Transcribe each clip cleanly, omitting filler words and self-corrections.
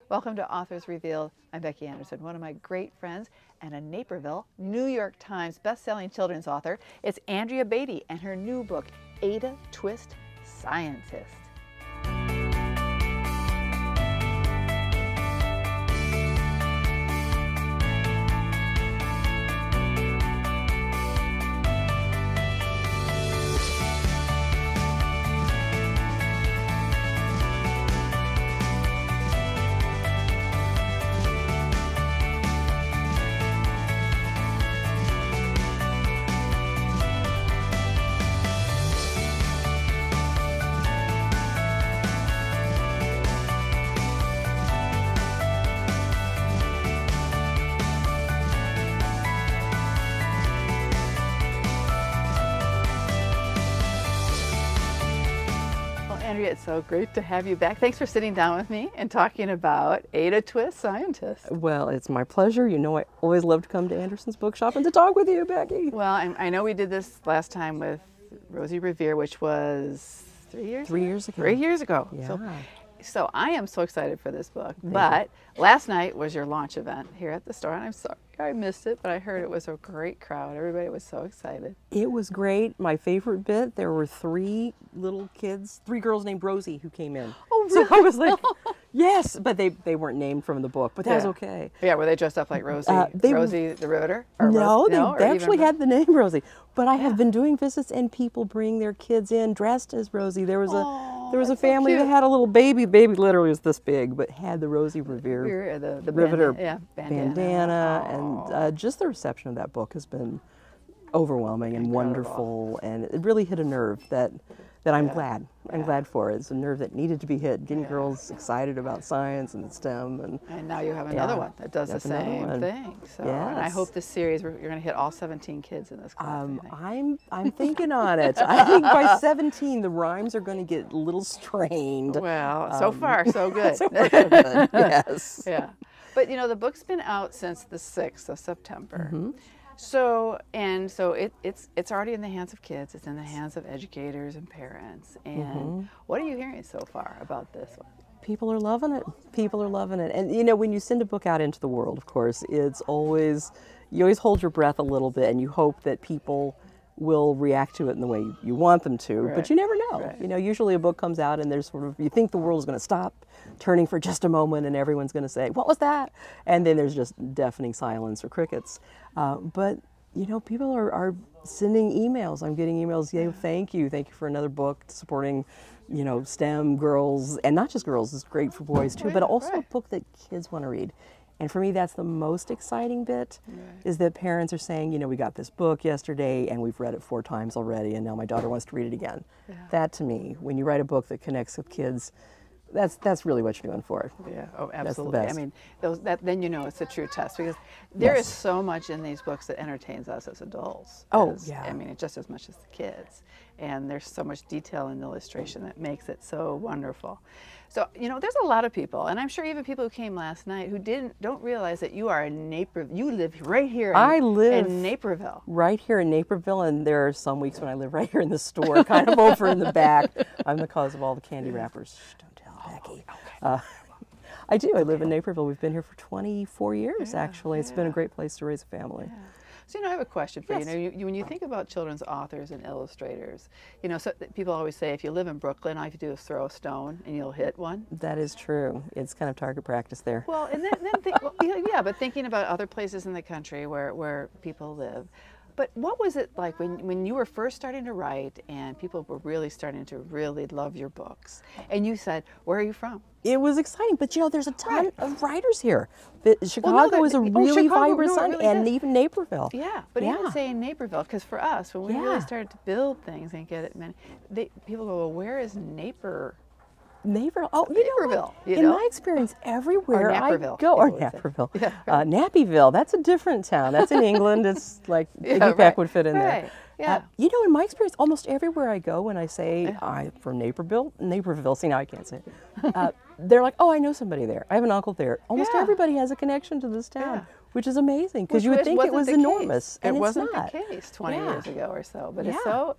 Welcome to Authors Revealed. I'm Becky Anderson, one of my great friends and a Naperville, New York Times best-selling children's author. It's Andrea Beaty and her new book, Ada Twist Scientist. Andrea, it's so great to have you back. Thanks for sitting down with me and talking about Ada Twist Scientist. Well, it's my pleasure. You know, I always love to come to Anderson's Bookshop and to talk with you, Becky. Well, I know we did this last time with Rosie Revere, which was 3 years ago? 3 years ago. 3 years ago. Yeah. So I am so excited for this book. But last night was your launch event here at the store, and I'm sorry I missed it, but I heard it was a great crowd. Everybody was so excited. It was great. My favorite bit, there were 3 little kids, 3 girls named Rosie who came in. Oh, really? So I was like, yes, but they weren't named from the book, but that was okay. Yeah, were they dressed up like Rosie? Rosie the Riveter? Or no, Rosie, they actually had the name Rosie. But I have been doing visits and people bring their kids in dressed as Rosie. There was a family that had a little baby. The baby literally was this big, but had the Rosie Revere the Riveter bandana. And just the reception of that book has been overwhelming and wonderful, and it really hit a nerve that I'm glad. I'm glad for it. It's a nerve that needed to be hit, getting girls excited about science and STEM. And now you have another one that does the same thing. So, and I hope this series, you're going to hit all 17 kids in this class. I'm thinking on it. I think by 17 the rhymes are going to get a little strained. Well, so far so good. So far so good. Yes. Yeah. But you know, the book's been out since the 6th of September. So it's already in the hands of kids. It's in the hands of educators and parents. And what are you hearing so far about this one? People are loving it. People are loving it. And you know, when you send a book out into the world, of course, it's always, you always hold your breath a little bit and you hope that people will react to it in the way you want them to, but you never know. You know, usually a book comes out and there's sort of, you think the world is going to stop turning for just a moment and everyone's going to say, what was that? And then there's just deafening silence or crickets. But, you know, people are sending emails. I'm getting emails, thank you for another book supporting, you know, STEM girls, and not just girls, it's great for boys too, but also a book that kids want to read. And for me, that's the most exciting bit, is that parents are saying, you know, we got this book yesterday and we've read it 4 times already and now my daughter wants to read it again. That to me, when you write a book that connects with kids, that's really what you're doing for it. Yeah, oh, absolutely. I mean, then you know it's a true test, because there is so much in these books that entertains us as adults. I mean, just as much as the kids. And there's so much detail and illustration that makes it so wonderful. So, you know, there's a lot of people, and I'm sure even people who came last night who don't realize that you are in Naperville. You live right here in Naperville. Right here in Naperville, and there are some weeks when I live right here in the store, kind of over in the back. I'm the cause of all the candy wrappers. Shh, don't tell Becky. I do. I live in Naperville. We've been here for 24 years, actually. It's been a great place to raise a family. So, you know, I have a question for you. You know, when you think about children's authors and illustrators, you know, so people always say if you live in Brooklyn, all you have to do is throw a stone and you'll hit one. That is true. It's kind of target practice there. Well, and then but thinking about other places in the country where people live. But what was it like when you were first starting to write and people were really starting to really love your books? And you said, where are you from? It was exciting, but you know, there's a ton of writers here. Chicago is a really vibrant city, and even Naperville. Yeah, but even saying Naperville, because for us, when we really started to build things and get it, people go, well, where is Naperville? Oh, Naperville. You know? In my experience, everywhere I go, or Naperville, Naperville. That's a different town. That's in England. It's like Iggy Peck would fit in there. Yeah. You know, in my experience, almost everywhere I go, when I say I'm from Naperville, see, now I can't say it. They're like, oh, I know somebody there. I have an uncle there. Almost everybody has a connection to this town, which is amazing, because you would think it was enormous, and it it's wasn't the case 20 years ago or so. But it's so,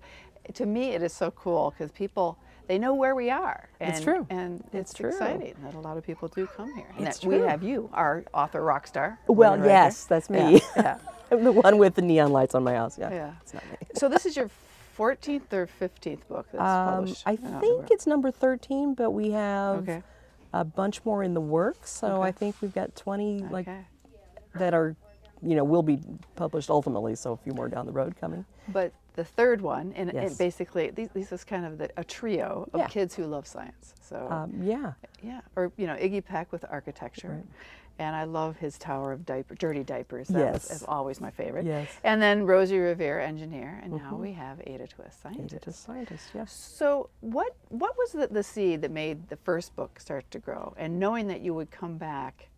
to me, it is so cool, because people, they know where we are. And, it's true. And it's true. exciting that a lot of people do come here. And It's that we true. have you, our author rock star. Well, right yes, there. that's me. Yeah. I'm the one with the neon lights on my house. Yeah. Yeah. It's not me. So this is your 14th or 15th book that's published? I think it's number 13, but we have Okay. a bunch more in the works. So Okay. I think we've got 20 like Okay. that are, you know, will be published ultimately. So a few more down the road coming. But the third one, and Yes. basically, these is kind of a trio of Yeah. kids who love science. So Yeah. yeah, or you know, Iggy Peck with architecture, Right. and I love his Tower of Dirty Diapers. That Yes. is always my favorite. Yes. And then Rosie Revere, engineer, and now we have Ada Twist, scientist. Ada Twist, scientist. Yes. So what was the seed that made the first book start to grow? And knowing that you would come back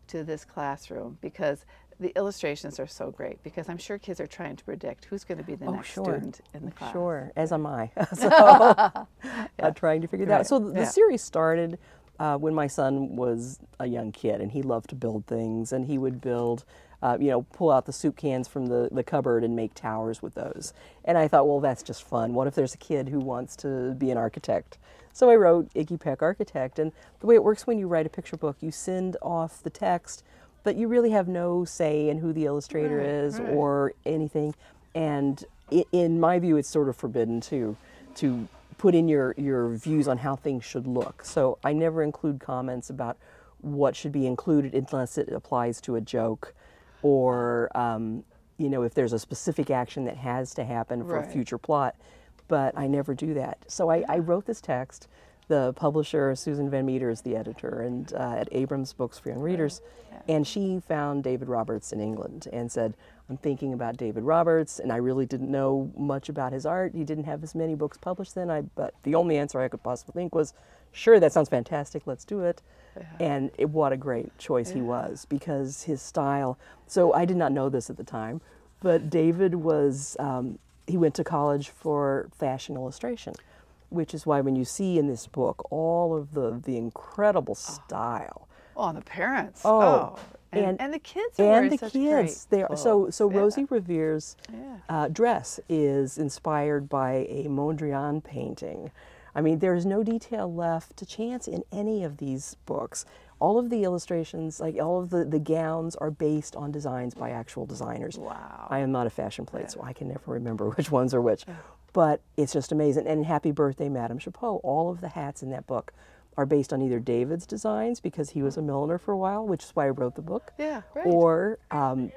to this classroom, because the illustrations are so great, because I'm sure kids are trying to predict who's going to be the next student in the class. Sure, as am I. So trying to figure that out. So the series started when my son was a young kid, and he loved to build things, and he would build, you know, pull out the soup cans from the cupboard and make towers with those. And I thought, well, that's just fun. What if there's a kid who wants to be an architect? So I wrote Iggy Peck, Architect. And the way it works when you write a picture book, you send off the text, but you really have no say in who the illustrator is or anything. And in my view, it's sort of forbidden to put in your views on how things should look. So I never include comments about what should be included unless it applies to a joke, or you know, if there's a specific action that has to happen for a future plot. But I never do that. So I wrote this text. The publisher, Susan Van Meter, is the editor, and at Abrams Books for Young Readers. And she found David Roberts in England and said, I'm thinking about David Roberts, and I really didn't know much about his art. He didn't have as many books published then, but the only answer I could possibly think was, sure, that sounds fantastic, let's do it. And what a great choice he was, because his style, so I did not know this at the time, but David was, he went to college for fashion illustration, which is why when you see in this book all of the incredible style. Oh, and the parents. And the kids are and wearing the such kids. great They are, so clothes. Rosie Revere's dress is inspired by a Mondrian painting. I mean, there's no detail left to chance in any of these books. All of the illustrations, like all of the gowns, are based on designs by actual designers. Wow. I am not a fashion plate, so I can never remember which ones are which. But it's just amazing. And Happy Birthday, Madame Chapeau, all of the hats in that book are based on either David's designs, because he was a milliner for a while, which is why I wrote the book, or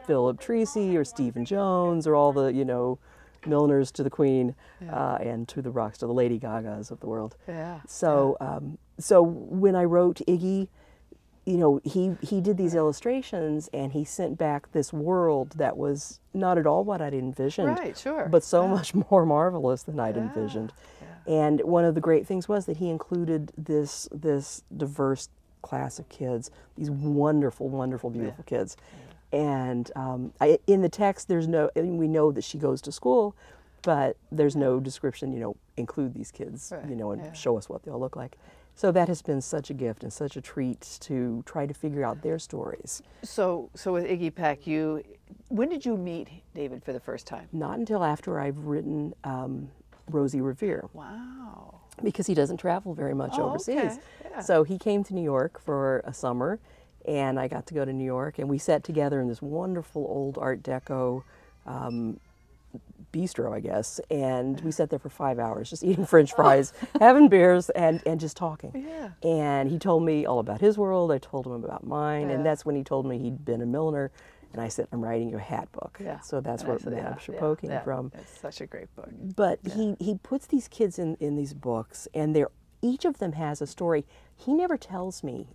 Philip Treacy or Stephen Jones, or all the, you know, milliners to the Queen and to the rocks, to the Lady Gagas of the world. So, so when I wrote Iggy, you know, he did these illustrations, and he sent back this world that was not at all what I'd envisioned, but so much more marvelous than I'd envisioned. And one of the great things was that he included this diverse class of kids, these wonderful, wonderful, beautiful kids. And in the text, there's no, I mean, we know that she goes to school, but there's no description, you know, include these kids, you know, and show us what they'll look like. So that has been such a gift and such a treat to try to figure out their stories. So with Iggy Peck, when did you meet David for the first time? Not until after I've written Rosie Revere. Wow. Because he doesn't travel very much overseas. So he came to New York for a summer, and I got to go to New York, and we sat together in this wonderful old Art Deco bistro, I guess, and we sat there for 5 hours just eating French fries, having beers, and just talking. And he told me all about his world, I told him about mine, and that's when he told me he'd been a milliner, and I said, I'm writing you a hat book. So that's where Madame Chapeau came from. It's such a great book. But he puts these kids in these books, and each of them has a story. He never tells me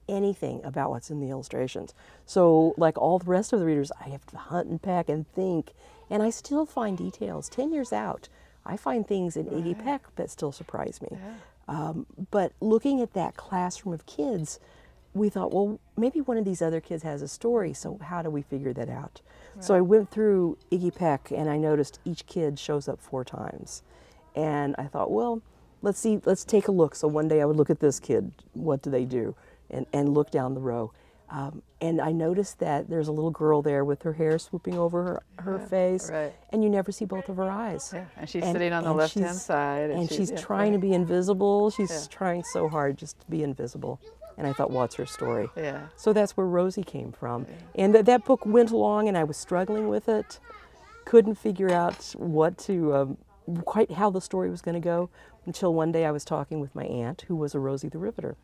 anything about what's in the illustrations. So like all the rest of the readers, I have to hunt and peck and think, and I still find details. 10 years out, I find things in Iggy Peck that still surprise me. But looking at that classroom of kids, we thought, well, maybe one of these other kids has a story, so how do we figure that out? So I went through Iggy Peck, and I noticed each kid shows up 4 times. And I thought, well, let's see, let's take a look. So one day I would look at this kid, what do they do? And look down the row. And I noticed that there's a little girl there with her hair swooping over her face, and you never see both of her eyes. Yeah, and she's sitting on the left-hand side. And she's trying to be invisible. She's trying so hard just to be invisible. And I thought, what's her story? Yeah. So that's where Rosie came from. And that book went along, and I was struggling with it. Couldn't figure out what to, quite how the story was going to go, until one day I was talking with my aunt, who was a Rosie the Riveter.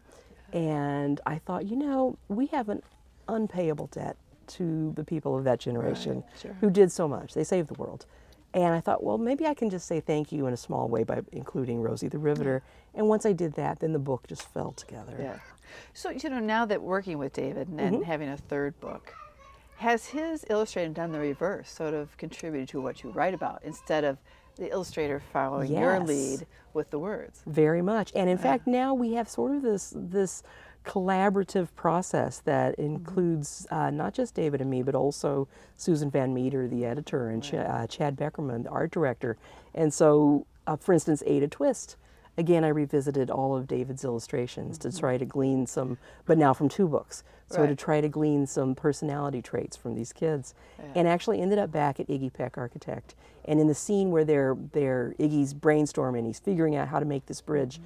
And I thought, you know, we have an unpayable debt to the people of that generation who did so much. They saved the world. And I thought, well, maybe I can just say thank you in a small way by including Rosie the Riveter. And once I did that, then the book just fell together. Yeah. So, you know, now that working with David and having a third book, has his illustrating done the reverse, sort of contributed to what you write about, instead of the illustrator following your lead with the words? Very much. And in fact, now we have sort of this collaborative process that includes not just David and me, but also Susan Van Meter, the editor, and Chad Beckerman, the art director. And so, for instance, Ada Twist. Again, I revisited all of David's illustrations to try to glean some, but now from 2 books. So to try to glean some personality traits from these kids. And actually ended up back at Iggy Peck Architect. And in the scene where Iggy's brainstorming, he's figuring out how to make this bridge,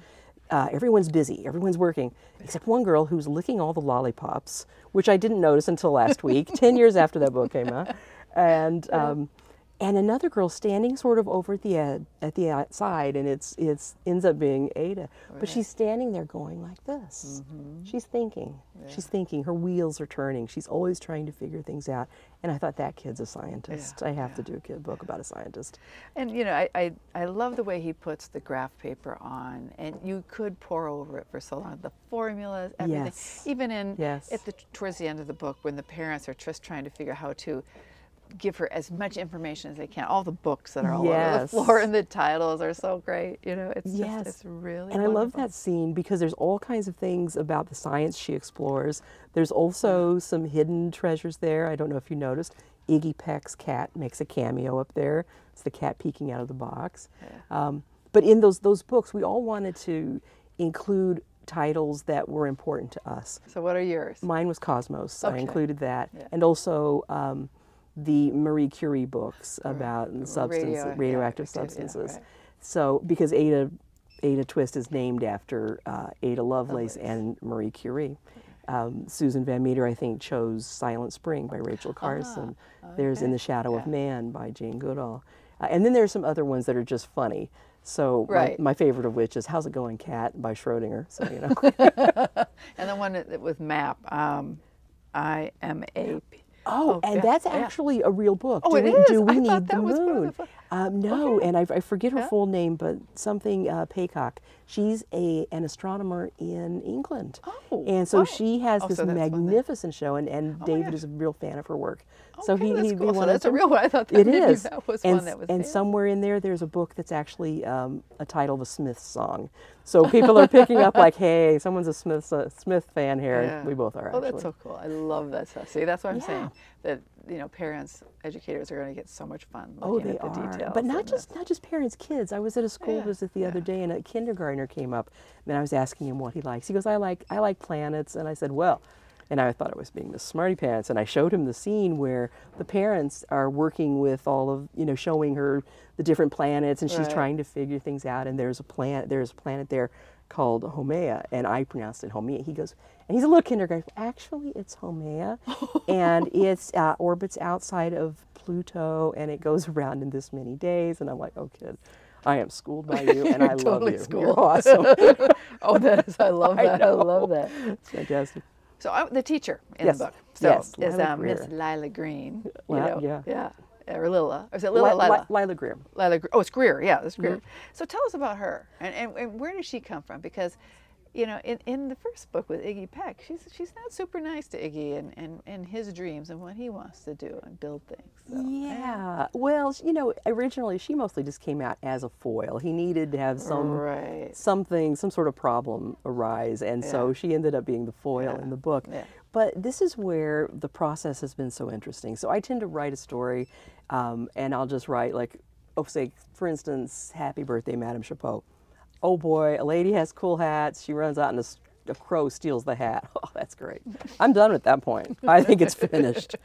everyone's busy, everyone's working, except one girl who's licking all the lollipops, which I didn't notice until last week, 10 years after that book came out. And another girl standing sort of over at the outside, and it ends up being Ada. But she's standing there going like this. She's thinking. She's thinking. Her wheels are turning. She's always trying to figure things out. And I thought, that kid's a scientist. I have to do a book about a scientist. And, you know, I love the way he puts the graph paper on, and you could pore over it for so long. The formulas, everything. Even towards the end of the book, when the parents are just trying to figure out how to give her as much information as they can. All the books that are all over the floor, and the titles are so great. You know, it's just, it's really And wonderful. I love that scene because there's all kinds of things about the science she explores. There's also some hidden treasures there. I don't know if you noticed. Iggy Peck's cat makes a cameo up there. It's the cat peeking out of the box. But in those books, we all wanted to include titles that were important to us. So what are yours? Mine was Cosmos. I included that. And also the Marie Curie books about radioactive substances. So, because Ada Twist is named after Ada Lovelace and Marie Curie. Susan Van Meter, I think, chose Silent Spring by Rachel Carson. There's In the Shadow of Man by Jane Goodall. And then there's some other ones that are just funny. So my favorite of which is How's It Going, Cat by Schrodinger. So, you know. And the one with map, IMAP. And that's actually a real book. Oh, it is? Do we I need thought the that was moon? No, and I forget her full name, but something Paycock. She's an astronomer in England. And so she has this magnificent show, and David is a real fan of her work. So he cool. So that's a real one. I thought that that was one that was And somewhere in there's a book that's actually a title of a Smith song. So people are picking up like, hey, someone's a Smith fan here. And we both are, actually. Oh, that's so cool. I love that stuff. See, that's what I'm saying. That, you know, parents, educators are going to get so much fun looking at the details. But not just parents, kids. I was at a school visit the other day, and a kindergartner came up, and I was asking him what he likes. He goes, I like planets. And I said, well, and I thought I was being the smarty pants, and I showed him the scene where the parents are working with all of, you know, showing her the different planets, and she's trying to figure things out, and there's a planet there called Haumea, and I pronounced it Haumea. He goes, and he's a little kindergarten, actually it's Haumea, and it's orbits outside of Pluto, and it goes around in this many days, and I'm like, oh kid, I am schooled by you, and I love you. You're awesome. I love that. I love that. It's fantastic. So the teacher in the book is Miss Lila Green. Or Lila. Or is it Lila? Lila Greer. Oh, it's Greer. Yeah, it's Greer. So tell us about her, and where does she come from? Because, you know, in the first book with Iggy Peck, she's not super nice to Iggy and his dreams and what he wants to do and build things. So, well, you know, originally she mostly just came out as a foil. He needed to have some sort of problem arise, and so she ended up being the foil in the book. But this is where the process has been so interesting. So I tend to write a story, and I'll just write like, say, for instance, Happy Birthday, Madame Chapeau. Oh boy, a lady has cool hats. She runs out in a a crow steals the hat. Oh, that's great. I'm done at that point. I think it's finished.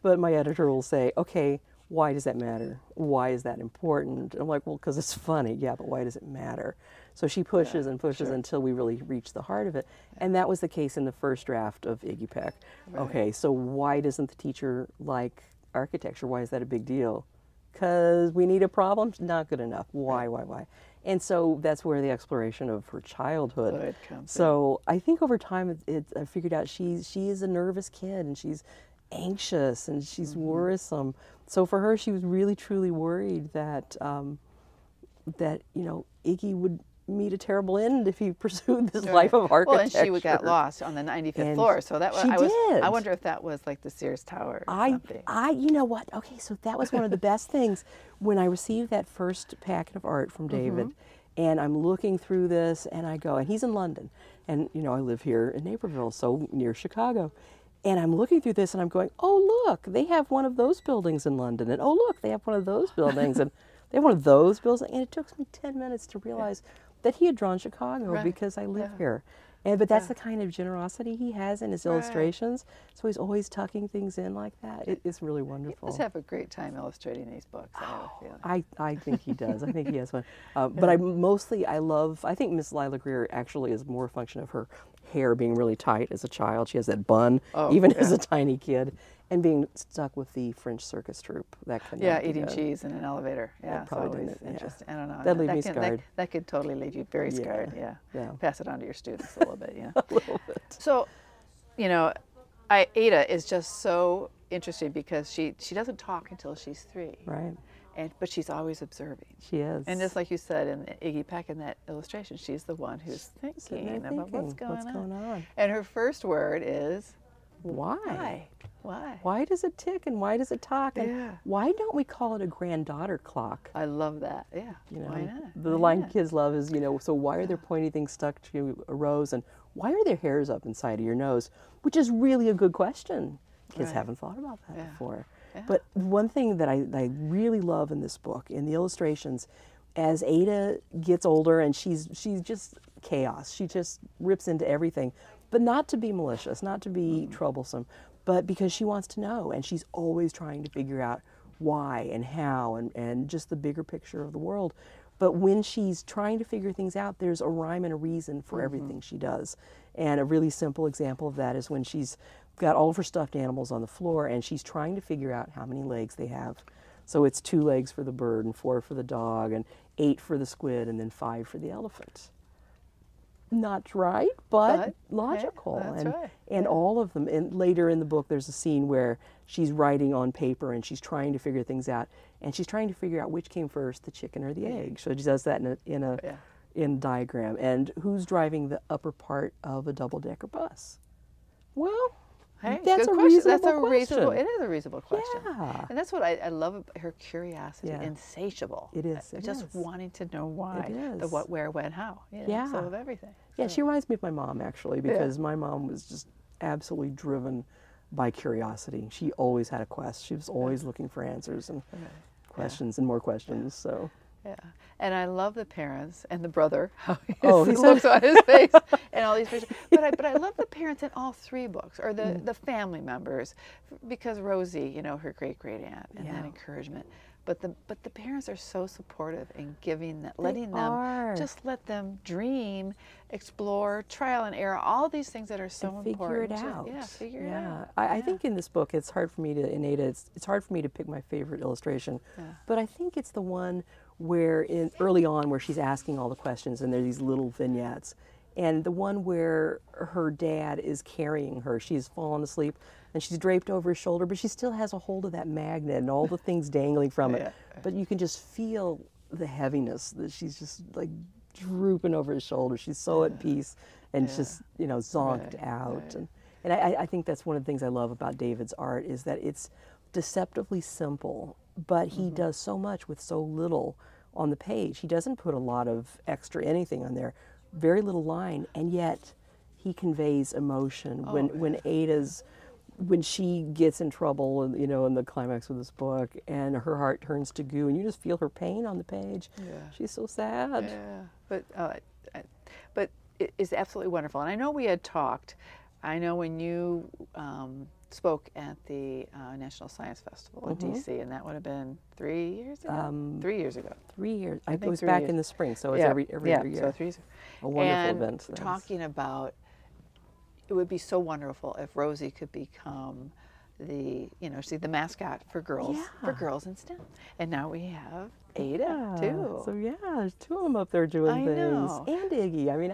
But my editor will say, okay, why does that matter? Why is that important? And I'm like, well, because it's funny. Yeah, but why does it matter? So she pushes and pushes until we really reach the heart of it. And that was the case in the first draft of Iggy Peck. Right. Okay, so why doesn't the teacher like architecture? Why is that a big deal? Because we need a problem? Not good enough. Why? And so that's where the exploration of her childhood comes in. I think over time I figured out she is a nervous kid, and she's anxious, and she's worrisome. So for her, she was really truly worried that that Iggy would meet a terrible end if he pursued this life of architecture. Well, and she got lost on the 95th floor. So that was I wonder if that was like the Sears Tower or something. You know what? Okay, so that was one of the best things when I received that first packet of art from David, and I'm looking through this, and I go, and he's in London, and I live here in Naperville, so near Chicago. And I'm looking through this, and I'm going, oh, look, they have one of those buildings in London. And oh, look, they have one of those buildings. And they have one of those buildings. And it took me 10 minutes to realize that he had drawn Chicago because I live here. But that's the kind of generosity he has in his illustrations. So he's always tucking things in like that. It's really wonderful. He does have a great time illustrating these books, I have a feeling. I think he does. I think he has fun. But I think Miss Lila Greer actually is more a function of her hair being really tight as a child. She has that bun, even as a tiny kid, and being stuck with the French circus troupe. That kind of eating cheese in an elevator. Yeah, probably it's interesting. I don't know. That'd leave me scarred. That could totally leave you very scarred. Yeah. Pass it on to your students a little bit. A little bit. So, Ada is just so interesting because she doesn't talk until she's 3. Right. But she's always observing. She is. And just like you said in Iggy Peck in that illustration, she's the one who's thinking about what's going on. And her first word is why? Why? Why does it tick and why does it talk? And why don't we call it a granddaughter clock? I love that. Yeah. Why not? The line kids love is, so why are there pointy things stuck to a rose, and why are there hairs up inside of your nose? Which is really a good question. Kids haven't thought about that before. Yeah. But one thing that I really love in this book, in the illustrations, as Ada gets older and she's just chaos. She just rips into everything, but not to be malicious, not to be troublesome, but because she wants to know, and she's always trying to figure out why and how and just the bigger picture of the world. But when she's trying to figure things out, there's a rhyme and a reason for everything she does. And a really simple example of that is when she's got all of her stuffed animals on the floor and she's trying to figure out how many legs they have. So it's 2 legs for the bird and 4 for the dog and 8 for the squid and then 5 for the elephant. Not right, but logical. And all of them. And later in the book, there's a scene where she's writing on paper and she's trying to figure things out. And she's trying to figure out which came first, the chicken or the egg. So she does that in a diagram. And who's driving the upper part of a double-decker bus? Well, that's a reasonable question. It is a reasonable question. Yeah. And that's what I love about her curiosity, insatiable. It is. Just wanting to know why, the what, where, when, how. So of everything. Yeah, she reminds me of my mom, actually, because my mom was just absolutely driven by curiosity. She always had a quest. She was always looking for answers and questions and more questions. So. Yeah, and I love the parents and the brother, how he looks on his face, and all these pictures. But I love the parents in all 3 books, or the family members, because Rosie, her great aunt, and that encouragement. But the parents are so supportive in giving that, letting them just let them dream, explore, trial and error, all these things that are so important. Figure it out. Figure it out. I think in this book, it's hard for me to it's hard for me to pick my favorite illustration, but I think it's the one where early on where she's asking all the questions and there are these little vignettes, and the one where her dad is carrying her. She's fallen asleep and she's draped over his shoulder, but she still has a hold of that magnet and all the things dangling from it. But you can just feel the heaviness that she's just like drooping over his shoulder. She's so at peace and just zonked out. And I think that's one of the things I love about David's art, is that it's deceptively simple, but he does so much with so little on the page. He doesn't put a lot of extra anything on there, very little line, and yet he conveys emotion. When she gets in trouble, in the climax of this book, and her heart turns to goo, and you just feel her pain on the page. She's so sad. But is absolutely wonderful. And I know we had talked. I know when you spoke at the National Science Festival in D.C., and that would have been 3 years ago? 3 years ago. 3 years. I think it was back in the spring, so it's every other year. So 3 years. A wonderful event. And talking about, it would be so wonderful if Rosie could become the, the mascot for girls in STEM. And now we have Ada too. So there's 2 of them up there doing things. Know. And Iggy. I mean,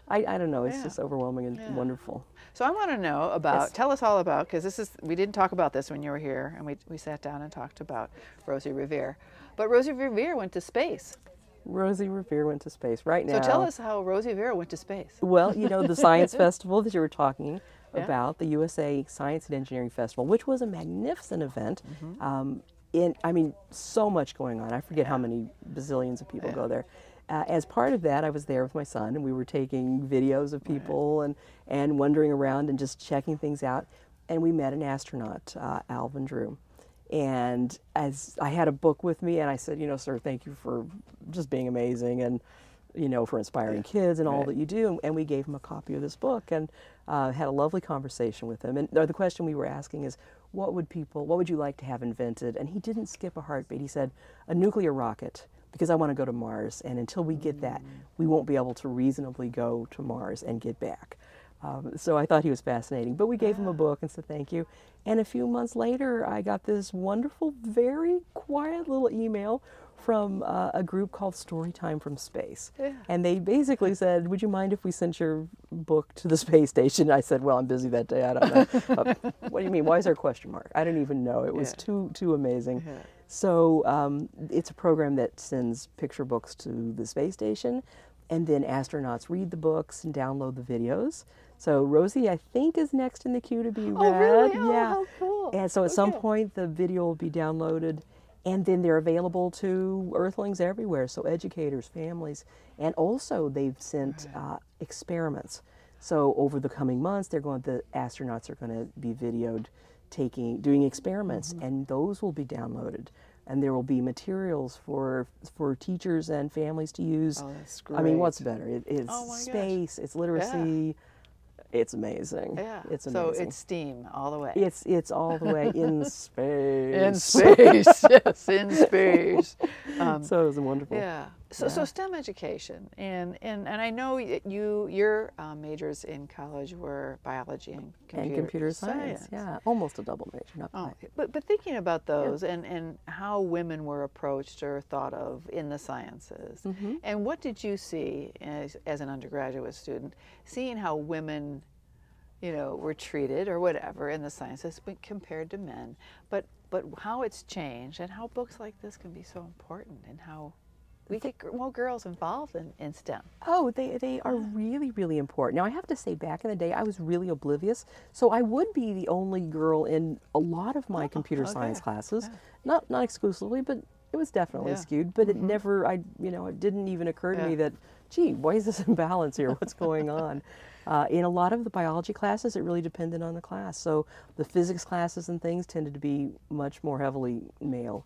I don't know. It's just overwhelming and wonderful. So I want to know about, tell us all about, because we didn't talk about this when you were here, and we sat down and talked about Rosie Revere. But Rosie Revere went to space. Rosie Revere went to space right now. So tell us how Rosie Revere went to space. Well, the Science Festival that you were talking about, the USA Science and Engineering Festival, which was a magnificent event. I mean, so much going on. I forget how many bazillions of people go there. As part of that, I was there with my son, and we were taking videos of people and wandering around and just checking things out. And we met an astronaut, Alvin Drew. And as I had a book with me, and I said, sir, thank you for just being amazing and, for inspiring kids and all that you do. And we gave him a copy of this book and had a lovely conversation with him. And the question we were asking is, what would you like to have invented? And he didn't skip a heartbeat. He said, a nuclear rocket, because I want to go to Mars. And until we get that, we won't be able to reasonably go to Mars and get back. So I thought he was fascinating. But we gave him a book and said thank you. And a few months later, I got this wonderful, very quiet little email from a group called Storytime from Space. And they basically said, would you mind if we sent your book to the space station? I said, well, I'm busy that day. I don't know. What do you mean? Why is there a question mark? I didn't even know. It was too amazing. So it's a program that sends picture books to the space station, and then astronauts read the books and download the videos. So Rosie, I think, is next in the queue to be read. Oh, really? Oh, how cool. And so at some point, the video will be downloaded, and then they're available to Earthlings everywhere, so educators, families, and also they've sent experiments. So over the coming months, the astronauts are going to be videoed doing experiments, and those will be downloaded. And there will be materials for teachers and families to use. Oh, that's great. I mean, what's better? It's space, it's literacy. It's amazing. Yeah. It's amazing. So it's STEAM all the way. It's all the way in space. In space, yes, in space. So it was wonderful. Yeah. So STEM education, and I know your majors in college were biology and computer science. Yeah, almost a double major, not quite. But thinking about those and how women were approached or thought of in the sciences, and what did you see as an undergraduate student, seeing how women, were treated or whatever in the sciences compared to men, but how it's changed and how books like this can be so important and how we get more girls involved in STEM. Oh, they are really, really important. Now, I have to say, back in the day, I was really oblivious. So I would be the only girl in a lot of my computer science classes. Not exclusively, but it was definitely skewed. But it never, it didn't even occur to me that, gee, why is this imbalance here? What's going on? In a lot of the biology classes, it really depended on the class. So the physics classes and things tended to be much more heavily male.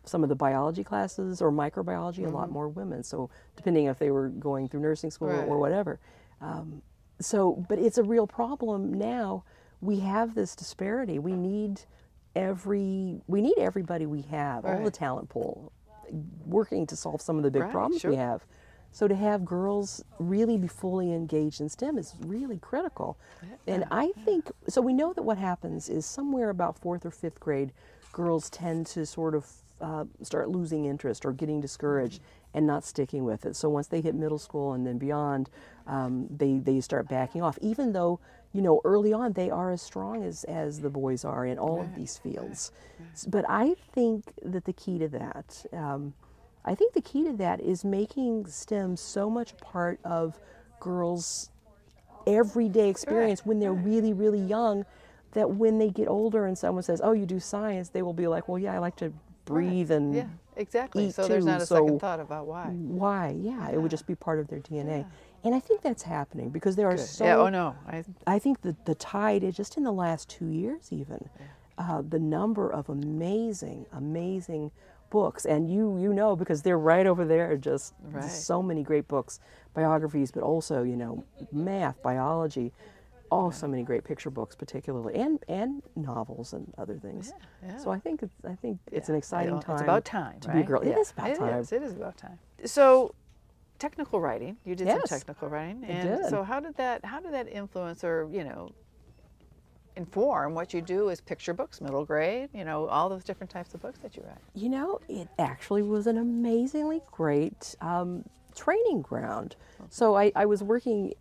Some of the biology classes or microbiology, a lot more women. So depending if they were going through nursing school or whatever. But it's a real problem now. We have this disparity. We need everybody we have, all the talent pool, working to solve some of the big problems we have. So to have girls really be fully engaged in STEM is really critical. And I think, so we know that what happens is somewhere about 4th or 5th grade, girls tend to sort of start losing interest or getting discouraged and not sticking with it. So once they hit middle school and then beyond, they start backing off, even though, early on they are as strong as the boys are in all of these fields. But I think that the key to that, is making STEM so much part of girls' everyday experience when they're really, really young, that when they get older and someone says, oh, you do science, they will be like, well, yeah, I like to breathe and eat so there's not a second thought about why. It would just be part of their DNA. And I think that's happening because there are I think that the tide is just in the last 2 years even, the number of amazing books, and you know because they're right over there, just so many great books biographies, but also, you know, math, biology, so many great picture books, particularly, and novels and other things. Yeah, yeah. So I think it's an exciting time. It's about time, to be a girl. Yeah. It is about time. It is about time. So, technical writing. You did some Yes, technical writing, I and did. so how did that influence, or inform what you do as picture books, middle grade? All those different types of books that you write. You know, it actually was an amazingly great training ground. So I was working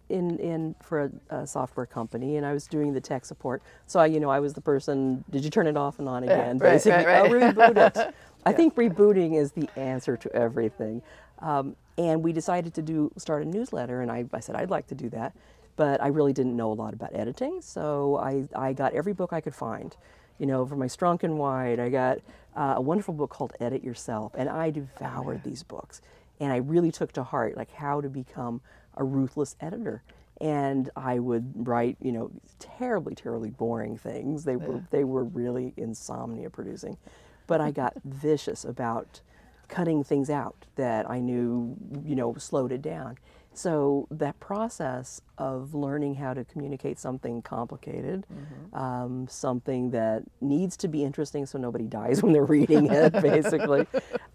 for a software company, and I was doing the tech support. So I was the person. Did you turn it off and on again? Right, basically, right. Reboot it. I think rebooting is the answer to everything. And we decided to start a newsletter, and I said I'd like to do that, but I really didn't know a lot about editing. So I got every book I could find. For my Strunk and Wide, I got a wonderful book called Edit Yourself, and I devoured these books. And I really took to heart like how to become a ruthless editor. And I would write, terribly, terribly boring things. They were really insomnia producing. But I got vicious about cutting things out that I knew, slowed it down. So that process of learning how to communicate something complicated, something that needs to be interesting so nobody dies when they're reading it, basically,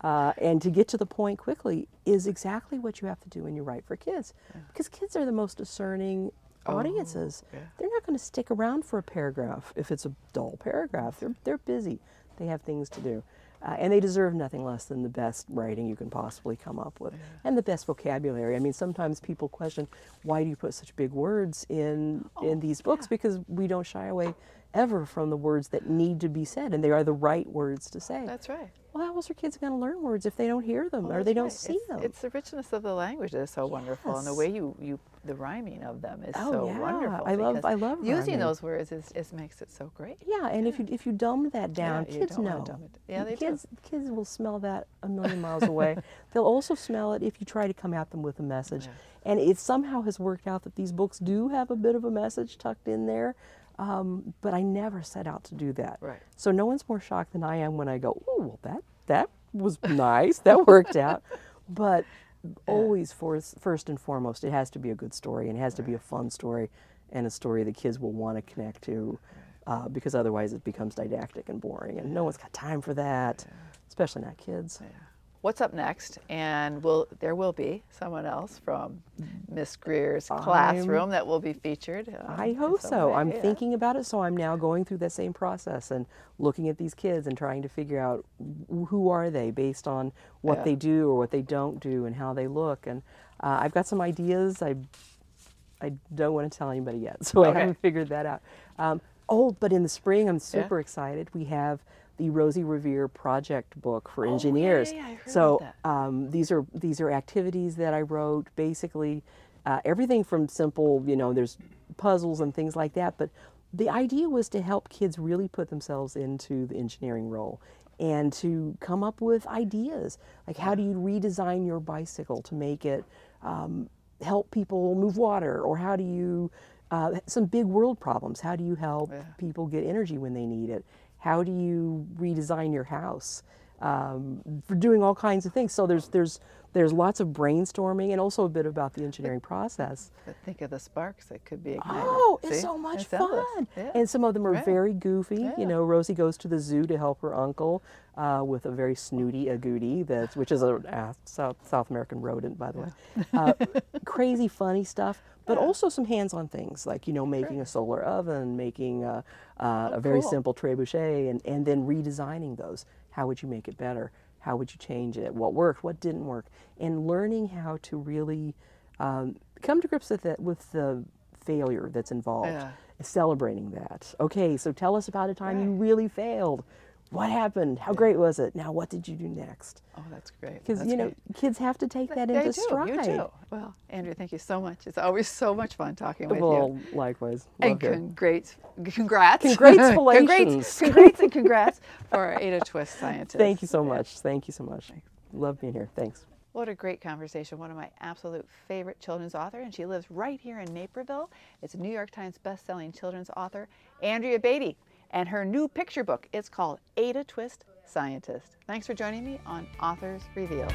and to get to the point quickly is exactly what you have to do when you write for kids. Because kids are the most discerning audiences. They're not going to stick around for a paragraph if it's a dull paragraph. They're busy. They have things to do. And they deserve nothing less than the best writing you can possibly come up with, and the best vocabulary. I mean, sometimes people question, why do you put such big words in these books? Because we don't shy away ever from the words that need to be said, and they are the right words to say. That's right. Well, how else are kids going to learn words if they don't hear them or they don't see them? It's the richness of the language that is so wonderful, and the way the rhyming of them is so wonderful. I love using rhyming. Those words makes it so great. Yeah, and if you dumb that down, kids know. Yeah, they Kids will smell that a million miles away. They'll also smell it if you try to come at them with a message. And it somehow has worked out that these books do have a bit of a message tucked in there. But I never set out to do that. Right. So no one's more shocked than I am when I go, oh, well, that was nice. That worked out. But always, first and foremost, it has to be a good story, and it has to be a fun story, and a story that kids will want to connect to, because otherwise it becomes didactic and boring, and no one's got time for that, especially not kids. What's up next? And there will be someone else from Miss Greer's classroom that will be featured. I hope so. I'm thinking about it, so I'm now going through that same process and looking at these kids and trying to figure out who are they based on what they do or what they don't do and how they look. And I've got some ideas. I don't want to tell anybody yet, so I haven't figured that out. But in the spring, I'm super excited. We have the Rosie Revere project book for engineers. I heard so about that. These are activities that I wrote, basically everything from simple, there's puzzles and things like that, but the idea was to help kids really put themselves into the engineering role and to come up with ideas, like how do you redesign your bicycle to make it help people move water, or how do you, some big world problems, how do you help people get energy when they need it? How do you redesign your house? For doing all kinds of things. So there's lots of brainstorming and also a bit about the engineering process. But think of the sparks that could be ignited. Oh, it's so much fun. And some of them are very goofy. Rosie goes to the zoo to help her uncle with a very snooty agouti, which is a South American rodent, by the way. Crazy, funny stuff. But also some hands-on things like, making a solar oven, making a very simple trebuchet, and then redesigning those. How would you make it better? How would you change it? What worked? What didn't work? And learning how to really come to grips with the failure that's involved. Celebrating that. Okay, so tell us about a time you really failed. What happened? How great was it? Now, what did you do next? Oh, that's great. Because, kids have to take that into stride. You do. Well, Andrea, thank you so much. It's always so much fun talking with you. Well, likewise. And congrats. Congratulations. Congrats and congrats for our Ada Twist scientist. Thank you so much. Thank you so much. Love being here. Thanks. What a great conversation. One of my absolute favorite children's authors, and she lives right here in Naperville. It's a New York Times best-selling children's author, Andrea Beaty. And her new picture book is called Ada Twist Scientist. Thanks for joining me on Authors Revealed.